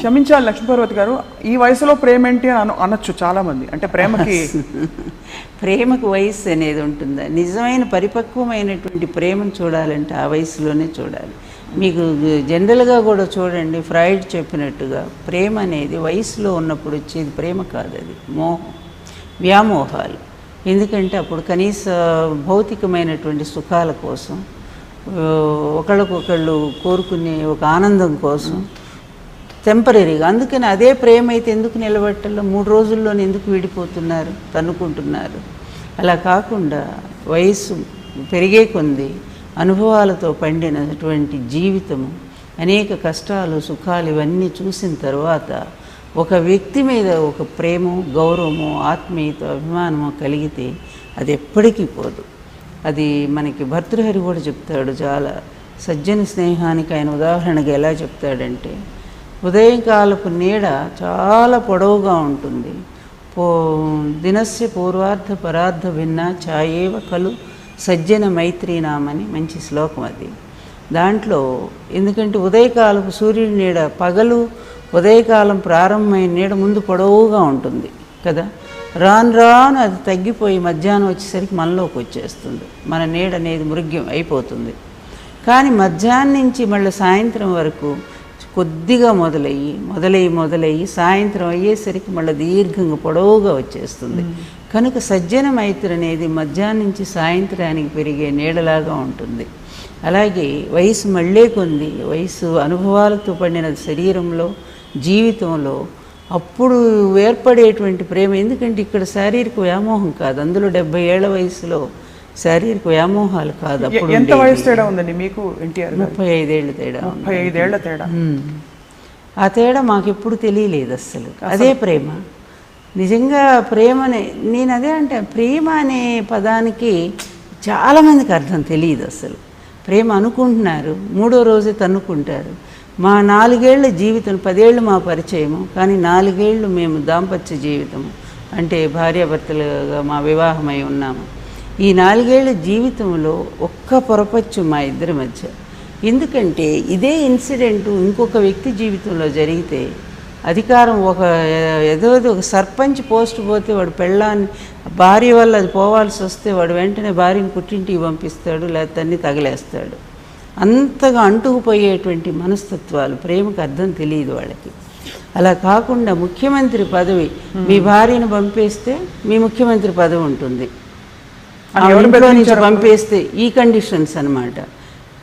క్షమించాలి లక్ష్మీపార్వతి గారు, ఈ వయసులో ప్రేమ ఏంటి అని అనొచ్చు చాలామంది. అంటే ప్రేమకు వయసు అనేది ఉంటుందా? నిజమైన పరిపక్వమైనటువంటి ప్రేమను చూడాలంటే ఆ వయసులోనే చూడాలి. మీకు జనరల్గా కూడా చూడండి, ఫ్రాయిడ్ చెప్పినట్టుగా ప్రేమ అనేది వయసులో ఉన్నప్పుడు వచ్చేది ప్రేమ కాదు, అది మోహం, వ్యామోహాలు. ఎందుకంటే అప్పుడు కనీస భౌతికమైనటువంటి సుఖాల కోసం, ఒకళ్ళకొకళ్ళు కోరుకునే ఒక ఆనందం కోసం టెంపరీగా. అందుకని అదే ప్రేమ అయితే ఎందుకు నిలబెట్టాలో? 3 రోజుల్లోనే ఎందుకు విడిపోతున్నారు, తన్నుకుంటున్నారు? అలా కాకుండా వయసు పెరిగే కొంది అనుభవాలతో పండినటువంటి జీవితము, అనేక కష్టాలు సుఖాలు ఇవన్నీ చూసిన తర్వాత ఒక వ్యక్తి మీద ఒక ప్రేమ, గౌరవము, ఆత్మీయత, అభిమానము కలిగితే అది ఎప్పటికీ పోదు. అది మనకి భర్తృహరి కూడా చెప్తాడు. చాలా సజ్జన స్నేహానికి ఆయన ఉదాహరణగా ఎలా చెప్తాడంటే, ఉదయకాలపు నీడ చాలా పొడవుగా ఉంటుంది. దినస్య పూర్వార్ధ పరార్ధ భిన్న ఛాయేవ కలు సజ్జన మైత్రీనామని మంచి శ్లోకం అది. దాంట్లో ఎందుకంటే ఉదయకాలపు సూర్యుడి నీడ, పగలు ఉదయకాలం ప్రారంభమైన నీడ ముందు పొడవుగా ఉంటుంది కదా, రాను రాను అది తగ్గిపోయి మధ్యాహ్నం వచ్చేసరికి మనలోకి వచ్చేస్తుంది, మన నీడ అనేది మృగ్యం అయిపోతుంది. మధ్యాహ్నం నుంచి మళ్ళీ సాయంత్రం వరకు కొద్దిగా మొదలయ్యి సాయంత్రం అయ్యేసరికి మళ్ళీ దీర్ఘంగా పొడవుగా వచ్చేస్తుంది. కనుక సజ్జన మైత్రి అనేది మధ్యాహ్నం నుంచి సాయంత్రానికి పెరిగే నీడలాగా ఉంటుంది. అలాగే వయసు మళ్ళీ కొంది, వయసు అనుభవాలతో పడిన శరీరంలో, జీవితంలో అప్పుడు ఏర్పడేటువంటి ప్రేమ. ఎందుకంటే ఇక్కడ శారీరక వ్యామోహం కాదు, అందులో 70 ఏళ్ల వయసులో శారీరక వ్యామోహాలు కాదు. అప్పుడు ఎంత వయసు తేడా ఉందండి మీకు? ఎన్టీఆర్ 35 ఏళ్ళ తేడా. 35 ఏళ్ల తేడా. ఆ తేడా మాకు ఎప్పుడు తెలియలేదు అస్సలు. అదే ప్రేమ. నిజంగా ప్రేమనే నేను అదే అంటే, ప్రేమ అనే పదానికి చాలామందికి అర్థం తెలియదు అసలు. ప్రేమ అనుకుంటున్నారు, 3వ రోజే తన్నుకుంటారు. మా 4 ఏళ్ల జీవితం, 10 ఏళ్ళు మా పరిచయము, కానీ 4 ఏళ్ళు మేము దాంపత్య జీవితము అంటే భార్యాభర్తలుగా మా వివాహమై ఉన్నాము. ఈ 4 ఏళ్ల జీవితంలో ఒక్క పొరపచ్చు మా ఇద్దరి మధ్య. ఎందుకంటే ఇదే ఇన్సిడెంటు ఇంకొక వ్యక్తి జీవితంలో జరిగితే, అధికారం ఏదో ఒక సర్పంచ్ పోస్ట్ పోతే వాడు పెళ్ళాన్ని, భార్య వల్ల అది పోవాల్సి వస్తే వాడు వెంటనే భార్యని పుట్టింటికి పంపిస్తాడు, లేకపోతే అన్నీ తగలేస్తాడు. అంతగా అంటుకుపోయేటువంటి మనస్తత్వాలు, ప్రేమకు అర్థం తెలియదు వాళ్ళకి. అలా కాకుండా ముఖ్యమంత్రి పదవి, మీ భార్యను పంపేస్తే మీ ముఖ్యమంత్రి పదవి ఉంటుంది, ఇంట్లో నుంచి పంపేస్తే ఈ కండిషన్స్ అన్నమాట.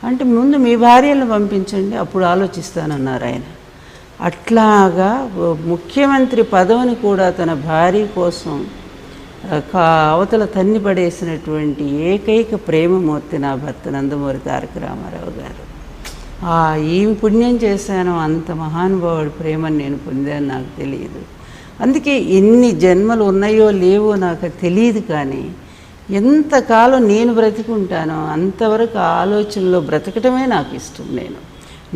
అంటే ముందు మీ భార్యను పంపించండి, అప్పుడు ఆలోచిస్తానన్నారు ఆయన. అట్లాగా ముఖ్యమంత్రి పదవిని కూడా తన భార్య కోసం అవతల తన్ని పడేసినటువంటి ఏకైక ప్రేమమూర్తి నా భర్త నందమూరి తారక రామారావు గారు. ఏమి పుణ్యం చేశానో అంత మహానుభావుడి ప్రేమని నేను పొందాను, నాకు తెలియదు. అందుకే ఎన్ని జన్మలు ఉన్నాయో లేవో నాకు తెలియదు, కానీ ఎంతకాలం నేను బ్రతికుంటానో అంతవరకు ఆలోచనలో బ్రతకటమే నాకు ఇష్టం. నేను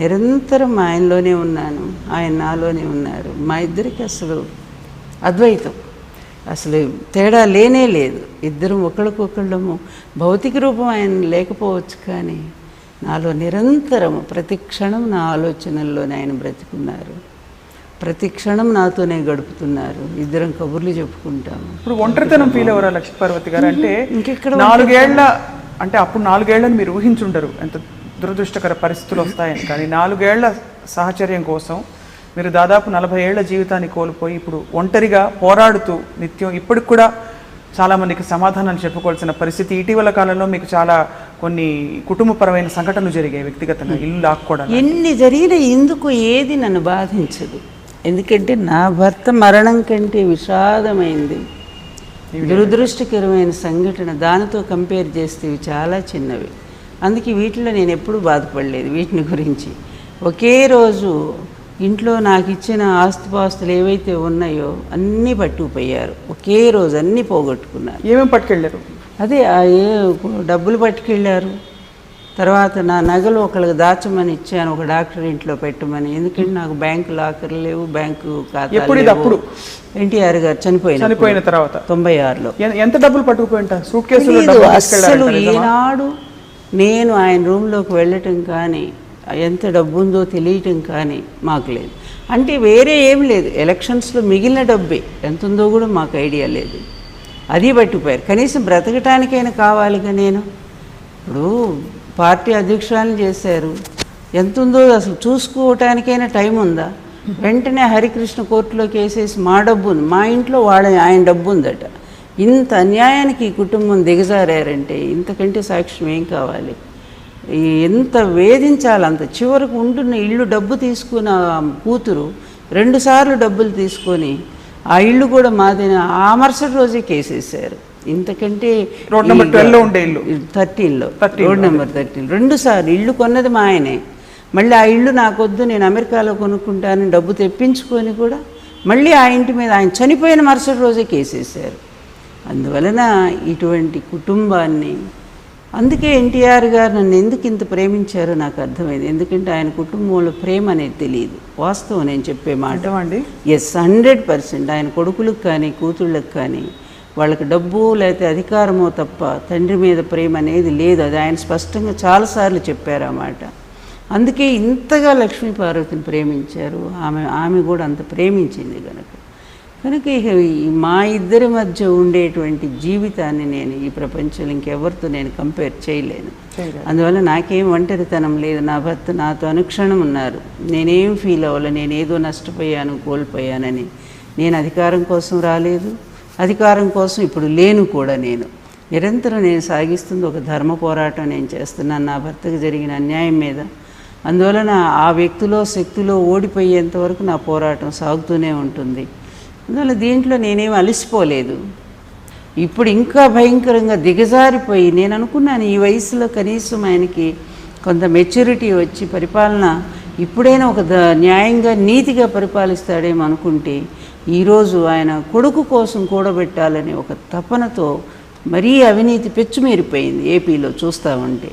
నిరంతరం ఆయనలోనే ఉన్నాను, ఆయన నాలోనే ఉన్నారు. మా ఇద్దరికి అసలు అద్వైతం, అసలు తేడా లేనే లేదు. ఇద్దరం ఒకళ్ళకొకళ్ళము. భౌతిక రూపం ఆయన లేకపోవచ్చు, కానీ నాలో నిరంతరం ప్రతి క్షణం నా ఆలోచనల్లోనే ఆయన బ్రతికున్నారు, ప్రతి క్షణం నాతోనే గడుపుతున్నారు. ఇద్దరం కబుర్లు చెప్పుకుంటాము. ఇప్పుడు ఒంటరితనం ఫీల్ అవ్వరా లక్ష్మీపార్వతి గారు? అంటే ఇంకెక్కడ 4 ఏళ్ల, అంటే అప్పుడు 4 ఏళ్లని మీరు ఊహించుండరు ఎంత దురదృష్టకర పరిస్థితులు వస్తాయని. కానీ 4 ఏళ్ల సహచర్యం కోసం మీరు దాదాపు 40 ఏళ్ల జీవితాన్ని కోల్పోయి ఇప్పుడు ఒంటరిగా పోరాడుతూ నిత్యం ఇప్పటికి కూడా చాలామందికి సమాధానాలు చెప్పుకోవాల్సిన పరిస్థితి. ఇటీవల కాలంలో మీకు చాలా కొన్ని కుటుంబపరమైన సంఘటనలు జరిగాయి, వ్యక్తిగతంగా ఇల్లు లాక్కోవడం. ఎన్ని జరిగినా ఎందుకు ఏది నన్ను బాధించదు. ఎందుకంటే నా భర్త మరణం కంటే విషాదమైంది, దురదృష్టకరమైన సంఘటన. దానితో కంపేర్ చేస్తే ఇవి చాలా చిన్నవి. అందుకే వీటిలో నేను ఎప్పుడూ బాధపడలేదు వీటిని గురించి. ఒకే రోజు ఇంట్లో నాకు ఇచ్చిన ఆస్తిపాస్తులు ఏవైతే ఉన్నాయో అన్నీ పట్టుకుపోయారు. ఒకే రోజు అన్నీ పోగొట్టుకున్నారు. ఏమేమి పట్టుకెళ్ళారు? అదే డబ్బులు పట్టుకెళ్ళారు. తర్వాత నా నగలు ఒకళ్ళకి దాచమని ఇచ్చాను, ఒక డాక్టర్ ఇంట్లో పెట్టమని. ఎందుకంటే నాకు బ్యాంకు లాకర్లు లేవు, బ్యాంకు ఖాతా. ఎన్టీఆర్ గారు చనిపోయిన తర్వాత 96లో ఎంత డబ్బులు పట్టుకుపోయింటారు? సూట్ కేసులు అస్సలు ఈనాడు నేను ఆయన రూమ్లోకి వెళ్ళటం కానీ, ఎంత డబ్బు ఉందో తెలియటం కానీ మాకు లేదు. అంటే వేరే ఏం లేదు, ఎలక్షన్స్లో మిగిలిన డబ్బే ఎంత ఉందో కూడా మాకు ఐడియా లేదు, అది పట్టిపోయారు. కనీసం బ్రతకటానికైనా కావాలిగా. నేను ఇప్పుడు పార్టీ అధ్యక్షురాలను చేశారు, ఎంత ఉందో అసలు చూసుకోవటానికైనా టైం ఉందా? వెంటనే హరికృష్ణ కోర్టులోకి వేసేసి మా డబ్బు ఉంది, మా ఇంట్లో ఆయన డబ్బు ఉందట. ఇంత అన్యాయానికి ఈ కుటుంబం దిగజారారంటే ఇంతకంటే సాక్ష్యం ఏం కావాలి? ఎంత వేధించాలి అంత. చివరకు ఉంటున్న ఇల్లు డబ్బు తీసుకున్న కూతురు 2 సార్లు డబ్బులు తీసుకొని ఆ ఇల్లు కూడా మాదేనా ఆ మరుసటి రోజే కేసేసారు. ఇంతకంటే రోడ్ నెంబర్ 12లో ఉండే ఇల్లు 13లో రోడ్ నెంబర్ 13 2 సార్లు ఇల్లు కొన్నది మా ఆయనే. మళ్ళీ ఆ ఇల్లు నాకొద్దు, నేను అమెరికాలో కొనుక్కుంటానని డబ్బు తెప్పించుకొని కూడా మళ్ళీ ఆ ఇంటి మీద ఆయన చనిపోయిన మరుసటి రోజే కేసేసారు. అందువలన ఇటువంటి కుటుంబాన్ని, అందుకే ఎన్టీఆర్ గారు నన్ను ఎందుకు ఇంత ప్రేమించారో నాకు అర్థమైంది. ఎందుకంటే ఆయన కుటుంబంలో ప్రేమ అనేది తెలియదు. వాస్తవం నేను చెప్పే మాట అండి. ఎస్, 100%. ఆయన కొడుకులకు కానీ కూతుళ్ళకి కానీ వాళ్ళకి డబ్బు లేకపోతే అధికారమో తప్ప తండ్రి మీద ప్రేమ అనేది లేదు. అది ఆయన స్పష్టంగా చాలాసార్లు చెప్పారు ఆ మాట. అందుకే ఇంతగా లక్ష్మీ పార్వతిని ప్రేమించారు. ఆమె కూడా అంత ప్రేమించింది కనుక ఇక మా ఇద్దరి మధ్య ఉండేటువంటి జీవితాన్ని నేను ఈ ప్రపంచంలో ఇంకెవరితో నేను కంపేర్ చేయలేను. అందువల్ల నాకేం ఒంటరితనం లేదు. నా భర్త నాతో అనుక్షణం ఉన్నారు. నేనేం ఫీల్ అవ్వాలి, నేనేదో నష్టపోయాను కోల్పోయానని. నేను అధికారం కోసం రాలేదు, అధికారం కోసం ఇప్పుడు లేను కూడా. నేను నిరంతరం సాగిస్తుంది ఒక ధర్మ పోరాటం నేను చేస్తున్నాను నా భర్తకు జరిగిన అన్యాయం మీద. అందువలన ఆ వ్యక్తిలో శక్తిలో ఓడిపోయేంత వరకు నా పోరాటం సాగుతూనే ఉంటుంది. అందువల్ల దీంట్లో నేనేం అలసిపోలేదు. ఇప్పుడు ఇంకా భయంకరంగా దిగజారిపోయి నేను అనుకున్నాను ఈ వయసులో కనీసం ఆయనకి కొంత మెచ్యూరిటీ వచ్చి పరిపాలన ఇప్పుడైనా ఒక న్యాయంగా నీతిగా పరిపాలిస్తాడేమో అనుకుంటే ఈరోజు ఆయన కొడుకు కోసం కూడబెట్టాలనే ఒక తపనతో మరీ అవినీతి పెచ్చుమీరిపోయింది ఏపీలో చూస్తూ ఉంటే.